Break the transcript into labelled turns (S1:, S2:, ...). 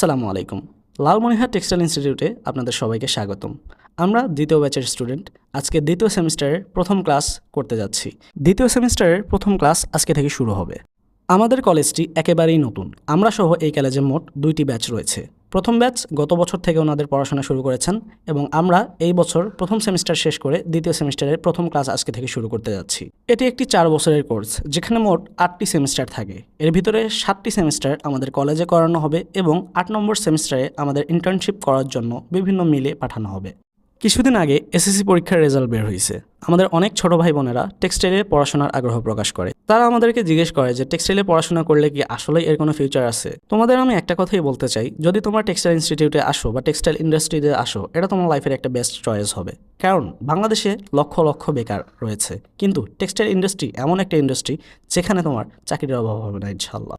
S1: আসসালামু আলাইকুম। লালমনিরহাট টেক্সটাইল ইনস্টিটিউটে আপনাদের সবাইকে স্বাগতম। আমরা দ্বিতীয় ব্যাচের স্টুডেন্ট। আজকে দ্বিতীয় সেমিস্টারের প্রথম ক্লাস করতে যাচ্ছি। দ্বিতীয় সেমিস্টারের প্রথম ক্লাস আজকে থেকে শুরু হবে। আমাদের কলেজটি একেবারেই নতুন। আমরা সহ এই কলেজে মোট 2টি ব্যাচ রয়েছে। প্রথম ব্যাচ গত বছর থেকে ওনাদের পড়াশোনা শুরু করেছেন এবং আমরা এই বছর প্রথম সেমিস্টার শেষ করে দ্বিতীয় সেমিস্টারের প্রথম ক্লাস আজকে থেকে শুরু করতে যাচ্ছি। এটি একটি 4 বছরের কোর্স, যেখানে মোট 8টি সেমিস্টার থাকে। এর ভিতরে 7টি সেমিস্টার আমাদের কলেজে করানো হবে এবং 8 নম্বর সেমিস্টারে আমাদের ইন্টার্নশিপ করার জন্য বিভিন্ন মিলে পাঠানো হবে। কিছুদিন আগে এসএসসি পরীক্ষার রেজাল্ট বের হয়েছে। আমাদের অনেক ছোট ভাই বোনেরা টেক্সটাইলে পড়াশোনার আগ্রহ প্রকাশ করে। তারা আমাদেরকে জিজ্ঞেস করে যে টেক্সটাইলে পড়াশোনা করলে কি আসলেই এর কোনো ফিউচার আছে। তোমাদের আমি একটা কথাই বলতে চাই, যদি তোমরা টেক্সটাইল ইনস্টিটিউটে আসো বা টেক্সটাইল ইন্ডাস্ট্রিতে আসো, এটা তোমার লাইফের একটা বেস্ট চয়েস হবে। কারণ বাংলাদেশে লক্ষ লক্ষ বেকার রয়েছে, কিন্তু টেক্সটাইল ইন্ডাস্ট্রি এমন একটা ইন্ডাস্ট্রি যেখানে তোমার চাকরির অভাব হবে না ইনশাল্লাহ।